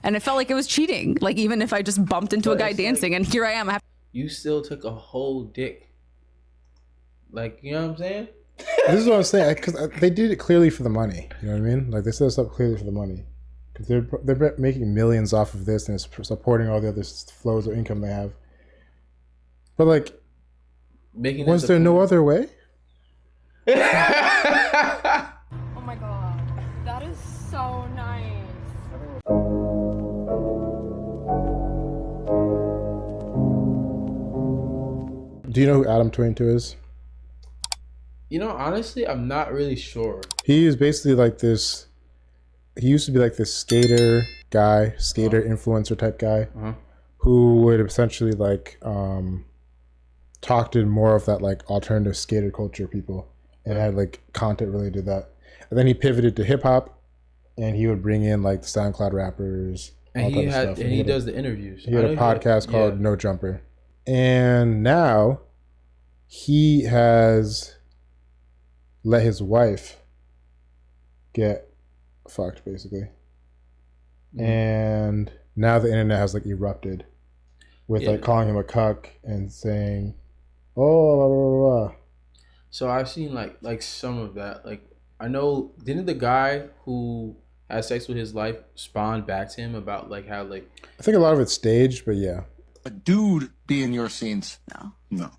And it felt like it was cheating. Like, even if I just bumped into a guy dancing, and here I am. You still took a whole dick. Like, you know what I'm saying? This is what I'm saying, because they did it clearly for the money. You know what I mean? Like, they set us up clearly for the money. Because they're making millions off of this, and it's supporting all the other flows of income they have. But, like, was there no other way? Oh my god, that is so nice. Do you know who Adam22 is? You know, honestly, I'm not really sure. He is basically like this. He used to be like this skater influencer type guy, who would essentially like talk to more of that like alternative skater culture people, and had like content related to that. And then he pivoted to hip hop, and he would bring in like the SoundCloud rappers. And he does the interviews. He had a podcast called No Jumper, and now he has let his wife get fucked basically, and now the internet has like erupted with like calling him a cuck and saying, "Oh, blah, blah, blah, blah." So I've seen like some of that. Like, I know, didn't the guy who had sex with his wife spawn back to him about like how like I think a lot of it's staged, but yeah. A dude be in your scenes? No.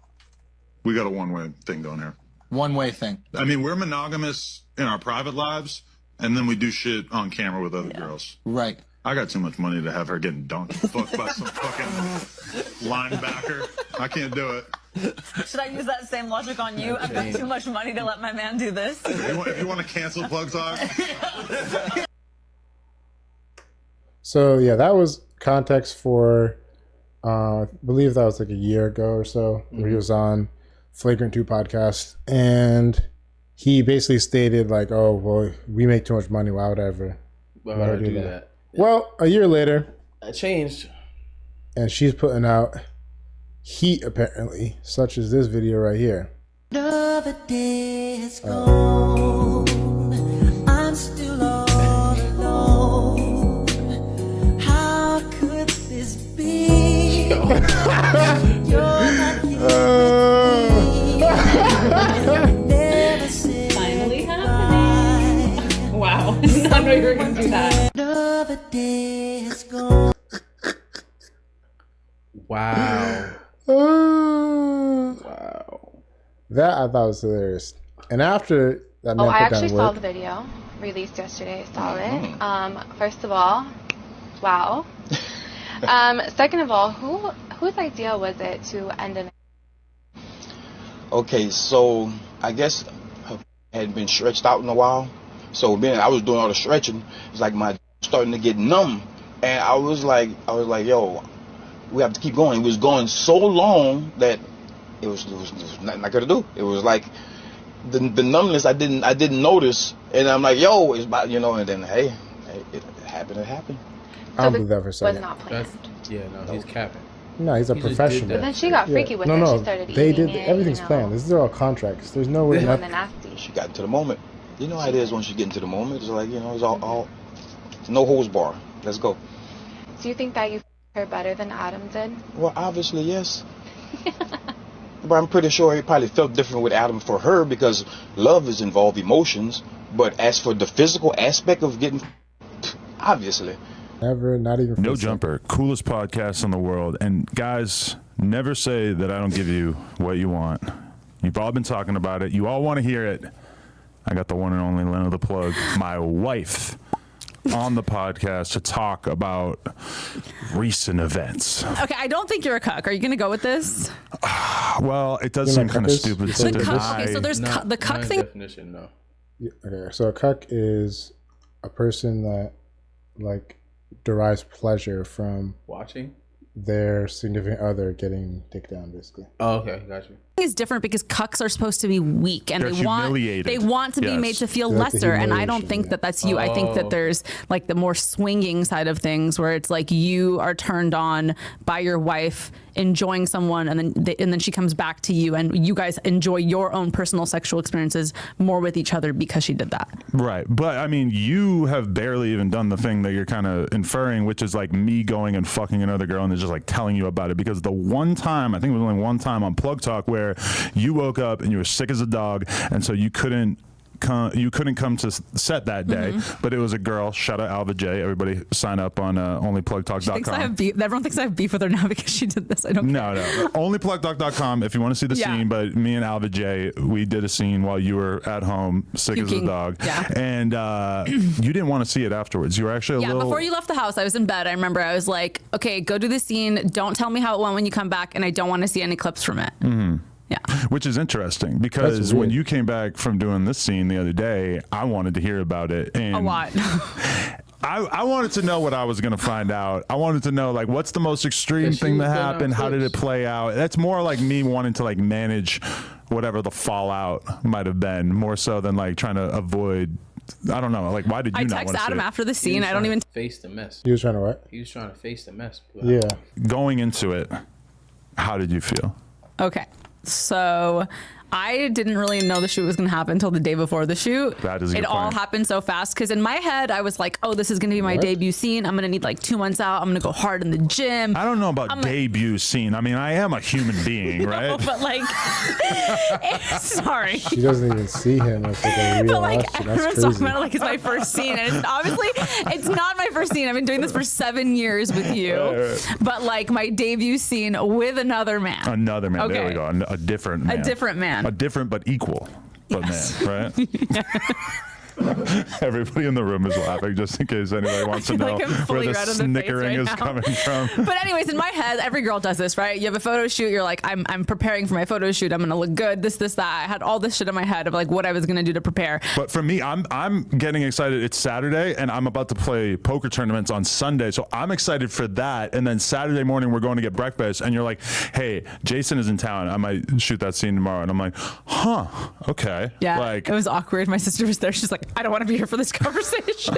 We got a one-way thing going here. One-way thing. I mean, we're monogamous in our private lives, and then we do shit on camera with other girls. Right. I got too much money to have her getting dunked fucked by some fucking linebacker. I can't do it. Should I use that same logic on you? I've got too much money to let my man do this. If you want to cancel Plug Talk. So yeah, that was context for I believe that was like a year ago or so, where he was on Flagrant 2 podcast, and he basically stated like, "Oh well, we make too much money. Why would I ever do that?" Well, a year later, it changed, and she's putting out heat apparently, such as this video right here. Another day is gone. I'm still all alone. How could this be? You're not Finally happening. Wow, I did not know you were going to do that. Another day is gone. Wow. Wow. That I thought was hilarious. And after that man I put actually down saw work, the video released yesterday. I saw it. First of all, wow. Second of all, whose idea was it to end an? Okay, so I guess I had been stretched out in a while. So then I was doing all the stretching. It's like my starting to get numb, and I was like, yo, we have to keep going. It was going so long that it was nothing I could do. It was like the numbness I didn't notice, and I'm like, yo, it's about, and then hey, it happened. It happened. I don't believe that for a second. Was not planned. He's capping. No, he's a professional. But then she got freaky with it. No, She started they eating did. it, Everything's planned. These are all contracts. There's no way. Nasty. She got into the moment. You know how it is once you get into the moment. It's like, it's all no holds bar. Let's go. Do you think that you her better than Adam did? Well, obviously, yes. But I'm pretty sure he probably felt different with Adam for her because love is involved emotions. But as for the physical aspect of getting, obviously. Never, not even. No Jumper, coolest podcast in the world. And guys, never say that I don't give you what you want. You've all been talking about it. You all want to hear it. I got the one and only Lena the Plug, my wife, on the podcast to talk about recent events. Okay, I don't think you're a cuck. Are you going to go with this? Well, it does seem kind of stupid. Okay, so there's the cuck thing. Definition, no. Okay, so a cuck is a person that like derives pleasure from watching their significant other getting dick down, basically. Oh, okay, got you. is different because cucks are supposed to be weak and They're they want to be Yes. made to feel They like the lesser. And I don't humiliation, think yeah. that that's you. I think that there's like the more swinging side of things where it's like you are turned on by your wife enjoying someone and then she comes back to you and you guys enjoy your own personal sexual experiences more with each other because she did that. Right. But I mean, you have barely even done the thing that you're kind of inferring, which is like me going and fucking another girl and then just like telling you about it. Because the one time, I think it was only one time on Plug Talk where you woke up and you were sick as a dog. And so you couldn't come to set that day, but it was a girl. Shout out Alva J. Everybody sign up on onlyplugtalk.com. Everyone thinks I have beef with her now because she did this. I don't care. No. Onlyplugtalk.com if you want to see the scene. But me and Alva J, we did a scene while you were at home, sick as a dog. Yeah. And you didn't want to see it afterwards. You were actually a little... before you left the house, I was in bed. I remember I was like, okay, go do the scene. Don't tell me how it went when you come back. And I don't want to see any clips from it. Mm-hmm. Yeah. Which is interesting because when you came back from doing this scene the other day, I wanted to hear about it. And a lot. I wanted to know what I was going to find out. I wanted to know, like, what's the most extreme thing that happened? How did it play out? That's more like me wanting to, like, manage whatever the fallout might have been, more so than, like, trying to avoid... I don't know. Like, why did you not want to text Adam after the scene. I don't even... face the mess. He was trying to what? He was trying to face the mess. Yeah. Going into it, how did you feel? Okay. So I didn't really know the shoot was going to happen until the day before the shoot. That is a It good all point. happened so fast because in my head, I was like, oh, this is going to be my debut scene. I'm going to need like 2 months out. I'm going to go hard in the gym. I don't know about debut scene. I mean, I am a human being, right? No, but like, sorry. She doesn't even see him as like a real But like, option. everyone's That's talking crazy. about it like it's my first scene. And it's, obviously, it's not my first scene. I've been doing this for 7 years with you. But like my debut scene with another man. Another man. There we Okay. go. A different man. A different man. A different but equal man, right? Everybody in the room is laughing just in case anybody wants to know like I'm where fully the red in the face snickering right is now. coming from. But anyways, in my head, every girl does this, right? You have a photo shoot. You're like, I'm preparing for my photo shoot. I'm going to look good. This, that. I had all this shit in my head of like what I was going to do to prepare. But for me, I'm getting excited. It's Saturday, and I'm about to play poker tournaments on Sunday, so I'm excited for that. And then Saturday morning, we're going to get breakfast, and you're like, "Hey, Jason is in town. I might shoot that scene tomorrow." And I'm like, "Huh, okay." Yeah, like it was awkward. My sister was there. She's like, I don't want to be here for this conversation.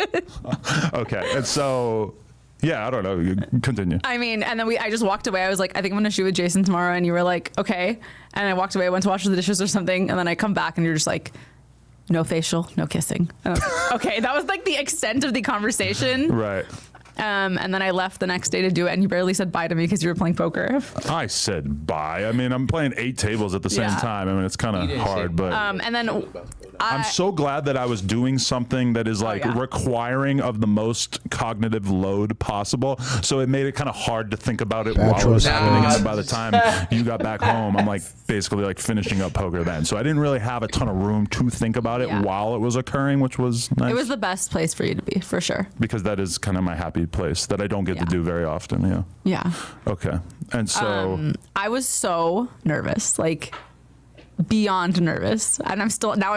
okay, and so. Yeah, I don't know. You continue. I mean, and then I just walked away. I was like, I think I'm going to shoot with Jason tomorrow. And you were like, okay. And I walked away. I went to wash the dishes or something. And then I come back and you're just like, no facial, no kissing. And I was like, okay, that was like the extent of the conversation. Right. And then I left the next day to do it. And you barely said bye to me because you were playing poker. I said bye. I mean, I'm playing 8 tables at the same time. I mean, it's kind of hard, but and then I'm so glad that I was doing something that is like requiring of the most cognitive load possible. So it made it kind of hard to think about it while it was happening. And by the time you got back home, I'm like basically like finishing up poker then. So I didn't really have a ton of room to think about it while it was occurring, which was nice. It was the best place for you to be, for sure. Because that is kind of my happy place that I don't get to do very often. Yeah. Yeah. Okay. And so I was so nervous, like beyond nervous. And I'm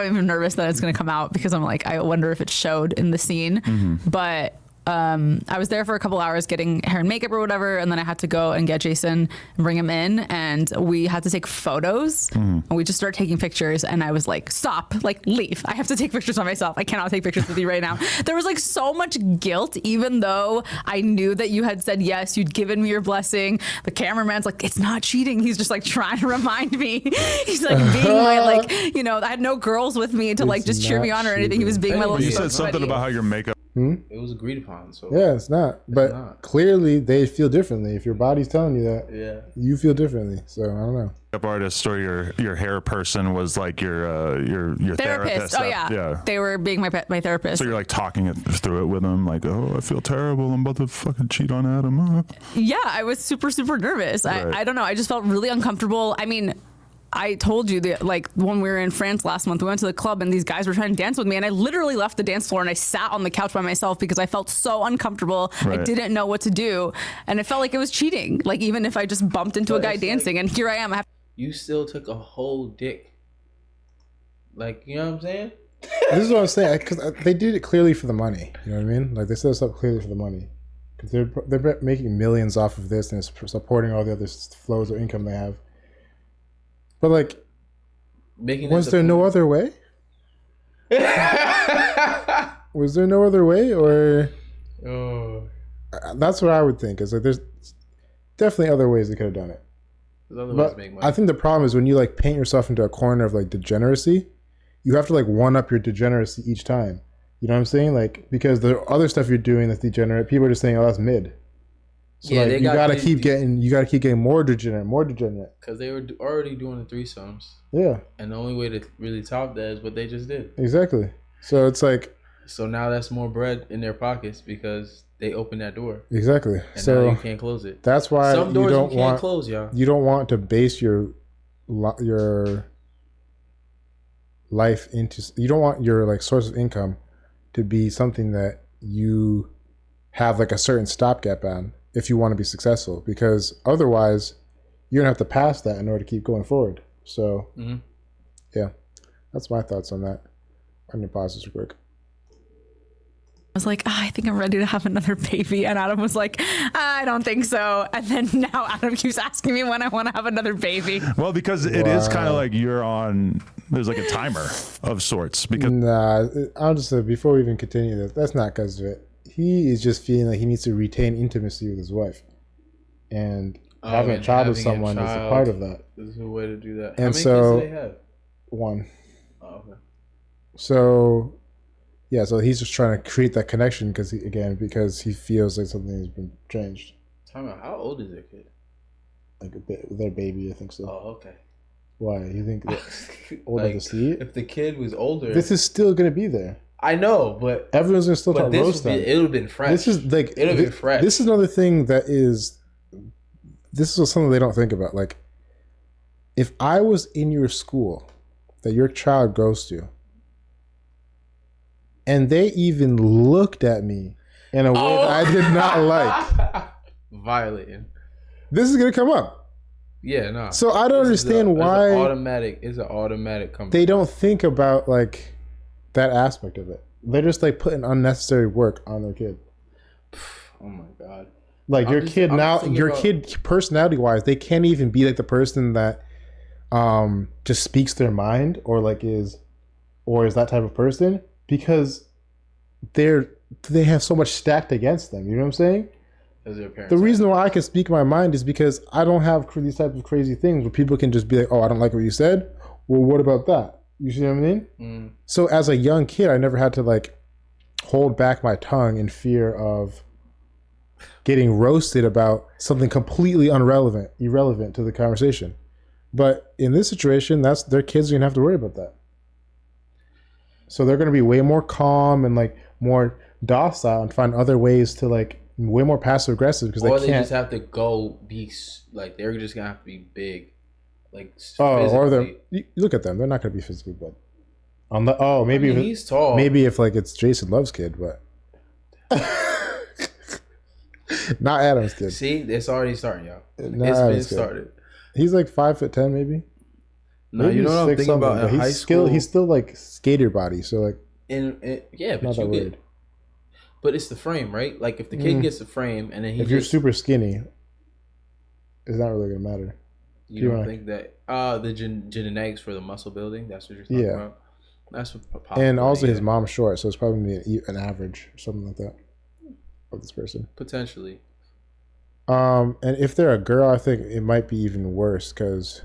even nervous that it's going to come out because I'm like, I wonder if it showed in the scene. But I was there for a couple hours getting hair and makeup or whatever, and then I had to go and get Jason and bring him in, and we had to take photos. And we just started taking pictures, and I was like, stop, like leave. I have to take pictures by myself. I cannot take pictures with you right now. There was like so much guilt, even though I knew that you had said yes, you'd given me your blessing. The cameraman's like, it's not cheating. He's just like trying to remind me. He's like being my like, you know, I had no girls with me to like just cheer me on or anything. He was being my little you said something about how your makeup. It was agreed upon. So yeah, it's not. But clearly they feel differently. If your body's telling you that, you feel differently. So I don't know. Makeup artist or your hair person was like your therapist. Oh yeah. They were being my therapist. So you're like talking it through it with them, like, oh, I feel terrible. I'm about to fucking cheat on Adam. Yeah, I was super nervous. Right. I don't know. I just felt really uncomfortable. I mean, I told you that like when we were in France last month, we went to the club and these guys were trying to dance with me, and I literally left the dance floor and I sat on the couch by myself because I felt so uncomfortable. Right. I didn't know what to do, and it felt like it was cheating. Like even if I just bumped into a guy dancing, and here I am. You still took a whole dick. Like, you know what I'm saying? This is what I'm saying, because they did it clearly for the money. You know what I mean? Like they set us up clearly for the money. Because they're making millions off of this, and it's supporting all the other flows of income they have. But like, was there no other way? Was there no other way, or? Oh. That's what I would think. Is like there's definitely other ways they could have done it. But I think the problem is when you like paint yourself into a corner of like degeneracy, you have to like one up your degeneracy each time. You know what I'm saying? Like, because the other stuff you're doing that's degenerate, people are just saying, "Oh, that's mid." So Yeah, like, they you gotta got keep getting more degenerate. Because they were already doing the threesomes. Yeah. And the only way to really top that is what they just did. Exactly. So it's like. So now that's more bread in their pockets because they opened that door. Exactly. And so now you can't close it. That's why some doors you can't close, y'all. You don't want to base your life into. You don't want your like source of income to be something that you have like a certain stopgap on if you want to be successful, because otherwise you're gonna have to pass that in order to keep going forward. So yeah, that's my thoughts on that. I'm gonna pause this real quick. I was like, I think I'm ready to have another baby. And Adam was like, I don't think so. And then now Adam keeps asking me when I want to have another baby. Well, because it is kind of like there's like a timer of sorts. Because I'll just say, before we even continue this, that's not because of it. He is just feeling like he needs to retain intimacy with his wife. And having a child with someone is a part of that. This is a way to do that. And how many kids do they have? One. Oh, okay. So... yeah, so he's just trying to create that connection because he feels like something has been changed. Time out. How old is their kid? Like their baby, I think so. Oh, okay. Why? You think older like, to see it? If the kid was older, this is still gonna be there. I know, but everyone's gonna still talk roast them. It would have been fresh. This is like it would have been fresh. This is another thing that is. This is something they don't think about. Like, if I was in your school that your child goes to, and they even looked at me in a way that I did not like. Violating. This is going to come up. Yeah, no. So I don't understand why... It's an automatic come. They don't think about, like, that aspect of it. They're just, like, putting unnecessary work on their kid. Oh, my God. Like, your kid, personality-wise, they can't even be, like, the person that just speaks their mind or, like, is that type of person. Because they have so much stacked against them. You know what I'm saying? As their parents. The reason why I can speak my mind is because I don't have these types of crazy things where people can just be like, "Oh, I don't like what you said." Well, what about that? You see what I mean? Mm. So as a young kid, I never had to like hold back my tongue in fear of getting roasted about something completely irrelevant to the conversation. But in this situation, their kids are gonna have to worry about that. So they're going to be way more calm and like more docile and find other ways to like way more passive aggressive because they just have to go be like they're just going to have to be big, like or you look at them, they're not going to be physically big. Maybe he's tall. Maybe if like it's Jason Love's kid, but not Adam's kid. See, it's already starting, y'all. It's been started. He's like 5'10", maybe. No, you know what I'm thinking about in high school? He's still like skater body, so like. Yeah, but but it's the frame, right? Like if the kid gets the frame and then you're super skinny, it's not really gonna matter. You don't think that the genetics for the muscle building? That's what you're talking about. That's what. And also his mom's short, so it's probably an average or something like that of this person. Potentially. And if they're a girl, I think it might be even worse because.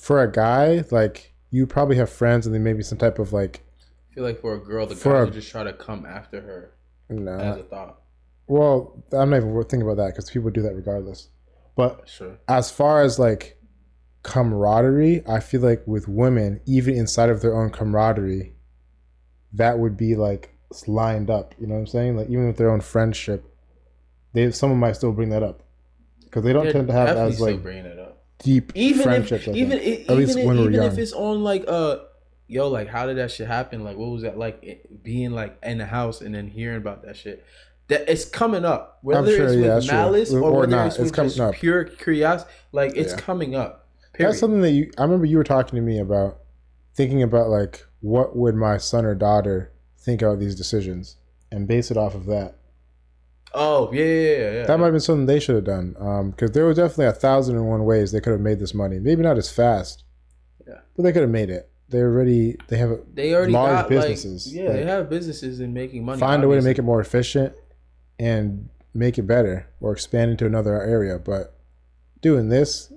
For a guy, like, you probably have friends and then maybe some type of, like... I feel like for a girl, the guys would just try to come after her as a thought. Well, I'm not even thinking about that because people do that regardless. But as far as, like, camaraderie, I feel like with women, even inside of their own camaraderie, that would be, like, lined up. You know what I'm saying? Like, even with their own friendship, someone might still bring that up. Because they don't tend to have as, like... bringing it up. Deep friendships. Even if it's on like like how did that shit happen? Like what was that like being like in the house and then hearing about that shit? That it's coming up. Whether it's with malice or whether it's with just pure curiosity, like it's coming up. Period. That's something that I remember you were talking to me about, thinking about like what would my son or daughter think about these decisions and base it off of that. Oh yeah. That might have been something they should have done. Because there was definitely 1,001 ways they could have made this money. Maybe not as fast. Yeah. But they could have made it. They already large got, businesses. Like, they have businesses in making money. Find a way to make it more efficient and make it better or expand into another area. But doing this,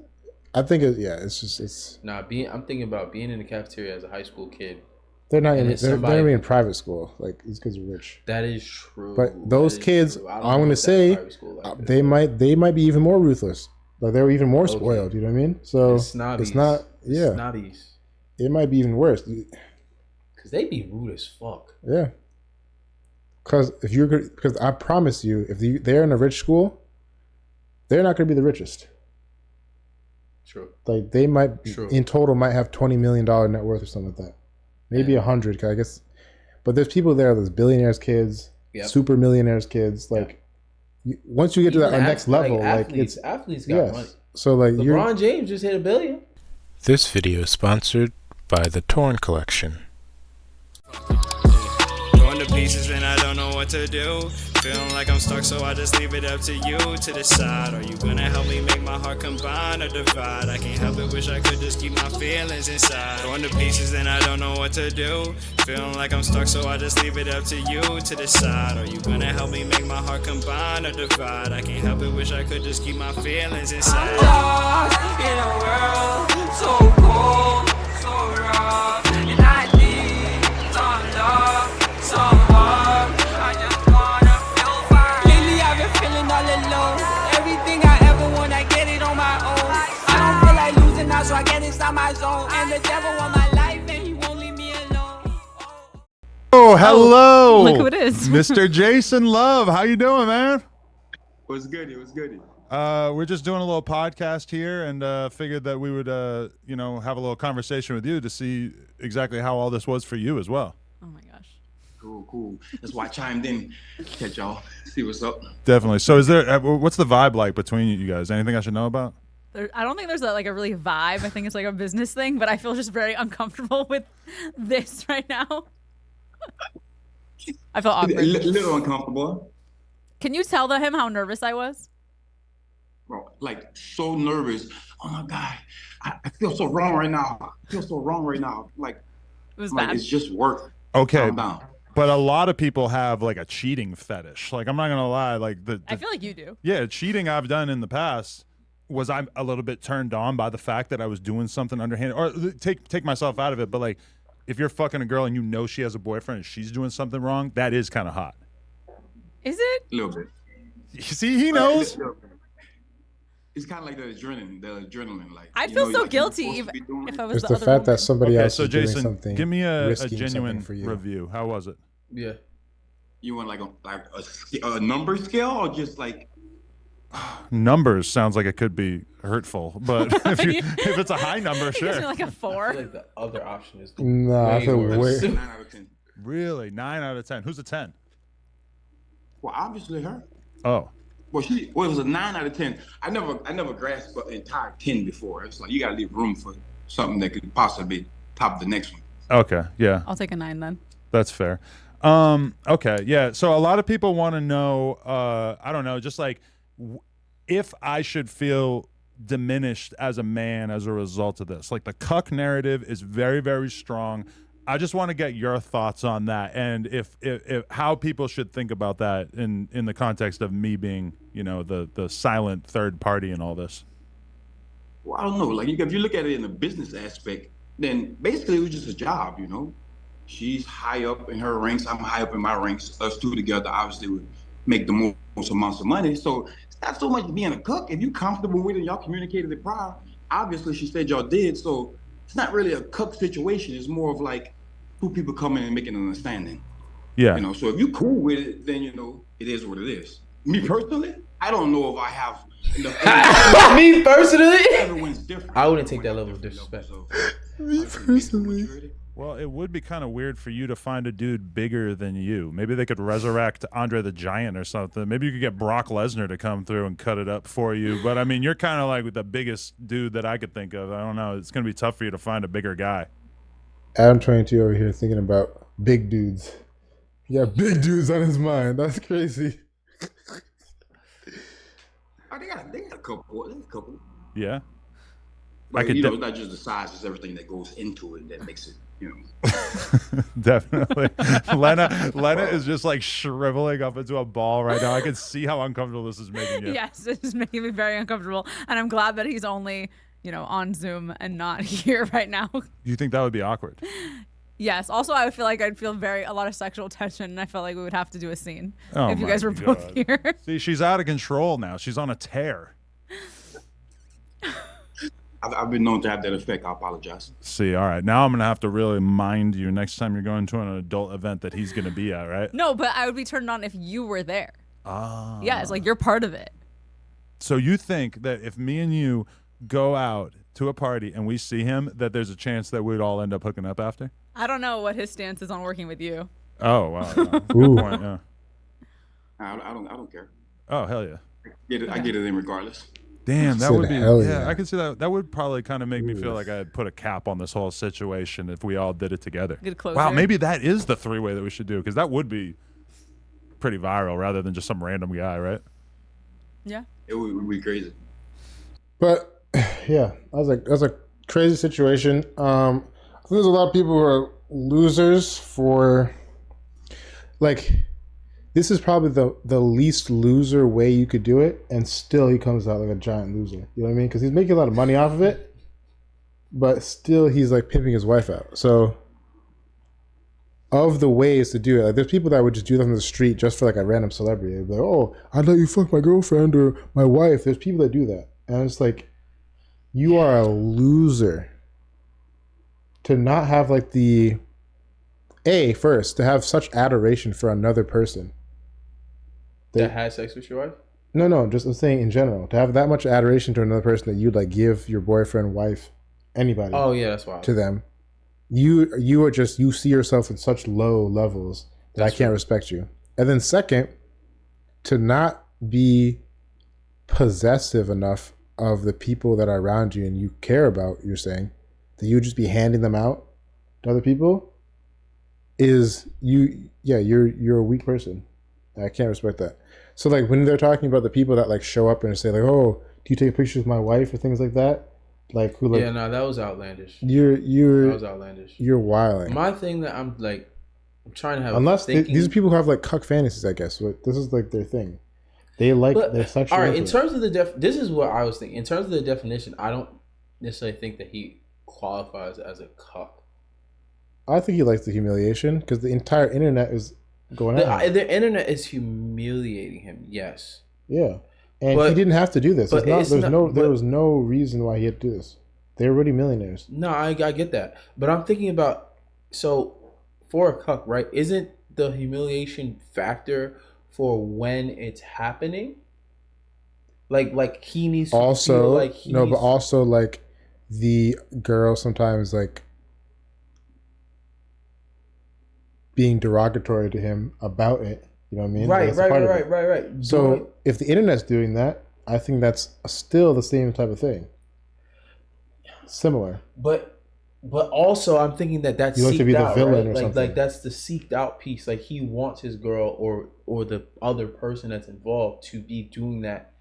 I think it's I'm thinking about being in the cafeteria as a high school kid. They're not even they're in private school. Like these kids are rich. That is true. But those kids, I'm gonna say, they might be even more ruthless. Like they were even more spoiled. You know what I mean? So it's not. Snobbies. It might be even worse. Cause they be rude as fuck. Yeah. Because I promise you, if they're in a rich school, they're not gonna be the richest. True. Like they might in total might have $20 million net worth or something like that. Maybe 100, cause I guess. But there's people there's billionaires' kids, super millionaires' kids. Like once you get to that next level, like athletes got money. So like LeBron James just hit $1 billion. This video is sponsored by the Torn Collection. Going to pieces and I don't know what to do. Feeling like I'm stuck, so I just leave it up to you to decide. Are you gonna help me make my heart combine or divide? I can't help it, wish I could just keep my feelings inside. Going to pieces and I don't know what to do. Feeling like I'm stuck, so I just leave it up to you to decide. Are you gonna help me make my heart combine or divide? I can't help it, wish I could just keep my feelings inside. I'm lost in a world so cold, so rough, and I need some love, some hug. I just wanna feel fine. Lately I've been feeling all alone. Everything I ever want, I get it on my own. I don't feel like losing now, so I get inside my zone. And the devil want my life, and he won't leave me alone. Oh, hello! Look who it is, Mr. Jason Love. How you doing, man? What's good? What's good? We're just doing a little podcast here, and figured that we would, have a little conversation with you to see exactly how all this was for you as well. Oh my gosh. Cool. That's why I chimed in. Catch y'all. See what's up. Definitely. So, what's the vibe like between you guys? Anything I should know about? I don't think there's a really vibe. I think it's like a business thing, but I feel just very uncomfortable with this right now. I feel awkward. A little uncomfortable. Can you tell him how nervous I was? Bro, like so nervous. Oh my God. I feel so wrong right now. Like, it was bad. It's just work. Okay. But a lot of people have like a cheating fetish. Like, I'm not gonna lie. Like I feel like you do. Yeah, cheating I've done in the past was I'm a little bit turned on by the fact that I was doing something underhanded. Or take myself out of it, but like if you're fucking a girl and you know she has a boyfriend and she's doing something wrong, that is kind of hot. Is it? A little bit. You see, he knows. It's kind of like the adrenaline. Like I'd feel so guilty if I was the fact woman. That somebody else is Jason, doing something. Give me a genuine review. How was it? Yeah. You want like a number scale or just like numbers? Sounds like it could be hurtful, but if it's a high number, sure. Like a 4. I feel like the other option is I feel way 9 out of 10. Really, 9 out of 10. Who's a 10? Well, obviously her. Oh. Well, it was a 9 out of 10. I never grasped an entire 10 before. It's like you gotta leave room for something that could possibly top the next one. Okay, yeah. I'll take a 9 then. That's fair. Okay, yeah. So a lot of people want to know. I don't know, just like if I should feel diminished as a man as a result of this. Like the cuck narrative is very, very strong. I just want to get your thoughts on that, and if how people should think about that in the context of me being, the silent third party in all this. Well, I don't know. Like if you look at it in the business aspect, then basically it was just a job. She's high up in her ranks. I'm high up in my ranks. Us two together obviously would make the most amounts of money. So it's not so much being a cook. If you're comfortable with it, y'all communicated it prior. Obviously, she said y'all did. So it's not really a cook situation. It's more of like two people coming and making an understanding. Yeah. So if you're cool with it, then it is what it is. Me personally, I don't know if I have enough. Me personally, everyone's different. I wouldn't take that level of disrespect. Me personally. Well, it would be kind of weird for you to find a dude bigger than you. Maybe they could resurrect Andre the Giant or something. Maybe you could get Brock Lesnar to come through and cut it up for you. But I mean, you're kind of like the biggest dude that I could think of. I don't know. It's going to be tough for you to find a bigger guy. Adam22 over here thinking about big dudes. Yeah, big dudes on his mind. That's crazy. couple. Yeah. But it's not just the size; it's everything that goes into it that makes it. Definitely. Lena is just like shriveling up into a ball right now. I can see how uncomfortable this is making you. Yes, this is making me very uncomfortable, and I'm glad that he's only on Zoom and not here right now. Do you think that would be awkward? Yes. Also, I feel like I'd feel a lot of sexual tension, and I felt like we would have to do a scene if you guys were both here. See, she's out of control now. She's on a tear. I've been known to have that effect. I apologize. See, all right. Now I'm going to have to really mind you next time you're going to an adult event that he's going to be at, right? No, but I would be turned on if you were there. Ah. Yeah, it's like you're part of it. So you think that if me and you go out to a party and we see him, that there's a chance that we'd all end up hooking up after? I don't know what his stance is on working with you. Oh, wow. Good point, yeah. I don't care. Oh, hell yeah. I get it in regardless. Damn, that would be, yeah, I can see that. That would probably kind of make me feel like I had put a cap on this whole situation if we all did it together. Good closer. Wow, maybe that is the three-way that we should do, because that would be pretty viral rather than just some random guy, right? Yeah. It would be crazy. But, yeah, that's a crazy situation. I think there's a lot of people who are losers for, like... This is probably the least loser way you could do it, and still he comes out like a giant loser. You know what I mean? Because he's making a lot of money off of it, but still he's like pimping his wife out. So, of the ways to do it, like there's people that would just do that on the street just for like a random celebrity. They'd be like, "Oh, I'd let you fuck my girlfriend or my wife." There's people that do that, and it's like, you are a loser to not have like to have such adoration for another person. That has sex with your wife? No, just I'm saying in general. To have that much adoration to another person that you'd like give your boyfriend, wife, anybody. Oh yeah, that's wild. To them. You are just, you see yourself in such low levels that I can't respect you. And then second, to not be possessive enough of the people that are around you and you care about, you're saying, that you would just be handing them out to other people, is you're a weak person. I can't respect that. So like when they're talking about the people that like show up and say like, "Oh, do you take pictures of my wife?" or things like that, like who like, yeah, no, that was outlandish. That was outlandish. You're wilding. My thing that I'm trying to have, unless these are people who have like cuck fantasies, I guess. But this is like their thing. They like their sexual. All right, in terms of this is what I was thinking. In terms of the definition, I don't necessarily think that he qualifies as a cuck. I think he likes the humiliation because the entire internet is going out. The internet is humiliating him. Yes. Yeah, and he didn't have to do this. There was no reason why he had to do this. They're already millionaires. No, I get that, but I'm thinking about, so for a cuck, right? Isn't the humiliation factor for when it's happening? Like he needs to also feel like he but also like the girl sometimes like being derogatory to him about it. You know what I mean? Right. So if the internet's doing that, I think that's still the same type of thing. Similar. But also I'm thinking that's you like to be the villain, right? or something. Like that's the seeked out piece. Like he wants his girl or the other person that's involved to be doing that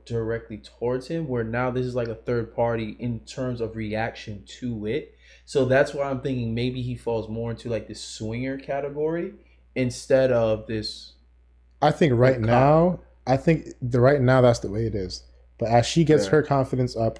directly towards him, where now this is like a third party in terms of reaction to it. So that's why I'm thinking maybe he falls more into like this swinger category instead of this. I think right now that's the way it is. But as she gets her confidence up,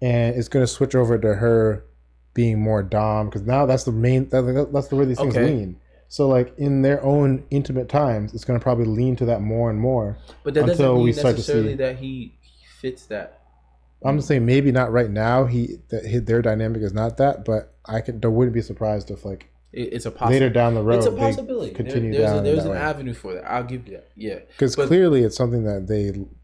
and it's going to switch over to her being more dom, because now that's the main. That's the way these things lean. So like in their own intimate times, it's going to probably lean to that more and more. But that doesn't mean necessarily that he fits that. I'm just saying maybe not right now. Their dynamic is not that, but I wouldn't be surprised if like it's a possibility. Later down the road. It's a possibility. There's an way. avenue for that. I'll give you that. Yeah, because clearly it's something that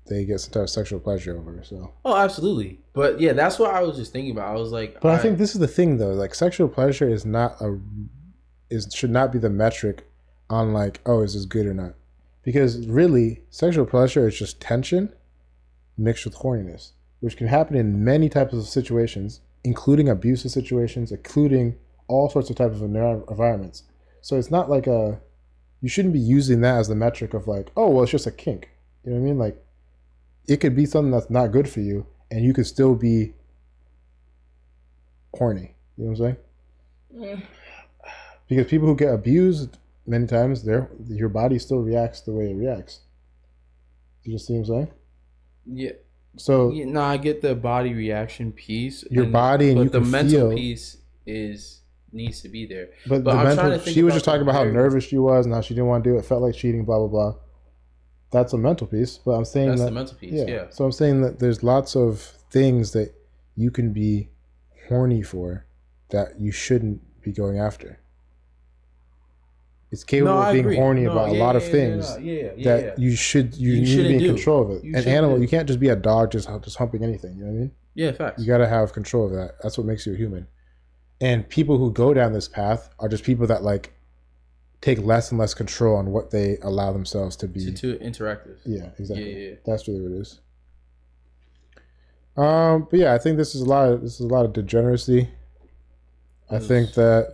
they get some type of sexual pleasure over. So absolutely. But yeah, that's what I was just thinking about. I was like, but I think this is the thing though. Like sexual pleasure should not be the metric on like, oh, is this good or not? Because really, sexual pleasure is just tension mixed with horniness, which can happen in many types of situations, including abusive situations, including all sorts of types of environments. So it's not like you shouldn't be using that as the metric of like, oh, well, it's just a kink. You know what I mean? Like, it could be something that's not good for you, and you could still be horny. You know what I'm saying? Because people who get abused many times, your body still reacts the way it reacts. You just see what I'm saying? Yeah. So no, I get the body reaction piece. Your body, and but you the can mental feel, piece needs to be there. But the I'm mental, she was just talking about how nervous she was and how she didn't want to do it. Felt like cheating. Blah blah blah. That's a mental piece. But I'm saying that's that the mental piece. Yeah. So I'm saying that there's lots of things that you can be horny for that you shouldn't be going after. It's capable of being horny about a lot of things that you need to be in control of it. An animal, you can't just be a dog just humping anything. You know what I mean? Yeah, facts. You got to have control of that. That's what makes you a human. And people who go down this path are just people that like take less and less control on what they allow themselves to be. Too interactive. Yeah, exactly. Yeah. That's really what it is. But yeah, I think this is a lot of degeneracy. I think that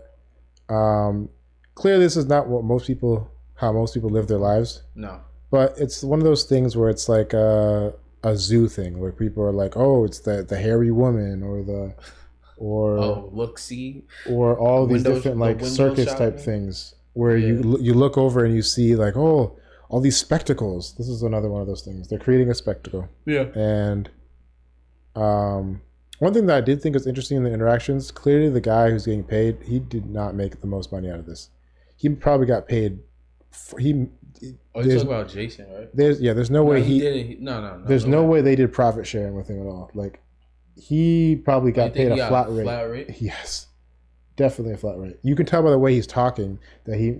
clearly this is not how most people live their lives. No. But it's one of those things where it's like a zoo thing where people are like, oh, it's the hairy woman or look, see, or all these different like circus type things where you look over and you see like, oh, all these spectacles. This is another one of those things. They're creating a spectacle. Yeah. And one thing that I did think was interesting in the interactions, clearly the guy who's getting paid, he did not make the most money out of this. He probably got paid. You talking about Jason, right? There's no way he didn't. No. There's no way they did profit sharing with him at all. Like, he probably got paid a flat rate. Yes, definitely a flat rate. You can tell by the way he's talking that he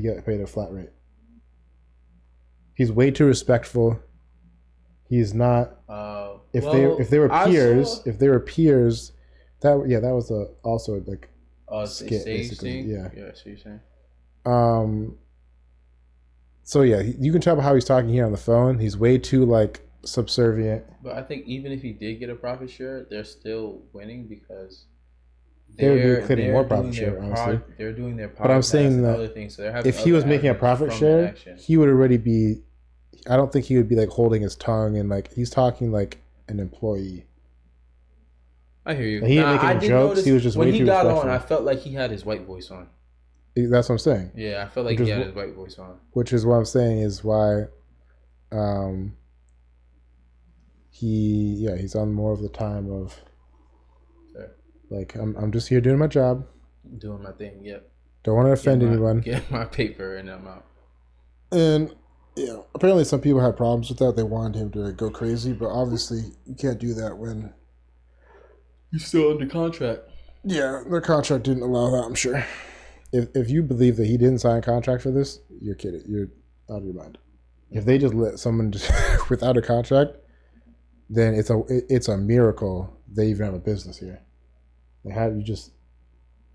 got paid a flat rate. He's way too respectful. He's not. If they were peers, that was also like skit basically. Yeah. Yeah. So you're saying. So yeah, you can tell by how he's talking here on the phone. He's way too like subservient. But I think even if he did get a profit share, they're still winning because they're getting more profit share. Honestly, they're doing their podcast. But I'm saying that other things, so they're having if he was making a profit share, he would already be. I don't think he would be like holding his tongue and like he's talking like an employee. I hear you. And he ain't making jokes. He was just when way he too got respectful. on, I felt like he had his white voice on. That's what I'm saying. Yeah, I felt like he had his white voice on. Which is what I'm saying is why he's on more of the time of like I'm just here doing my job. Doing my thing, yep. Don't want to offend anyone. Get my paper and I'm out. And apparently some people had problems with that. They wanted him to go crazy, but obviously you can't do that when you're still under contract. Yeah, their contract didn't allow that, I'm sure. If you believe that he didn't sign a contract for this, you're kidding. You're out of your mind. If they just let someone just without a contract, then it's a miracle they even have a business here. They have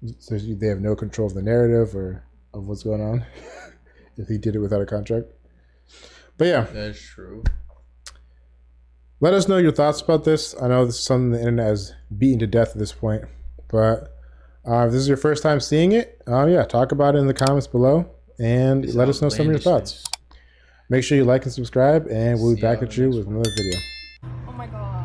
they have no control of the narrative or of what's going on. If he did it without a contract. But yeah. That's true. Let us know your thoughts about this. I know this is something the internet has beaten to death at this point. But if this is your first time seeing it, talk about it in the comments below. And let us know some of your thoughts. Make sure you like and subscribe. And we'll be back at you with another video. Oh my god.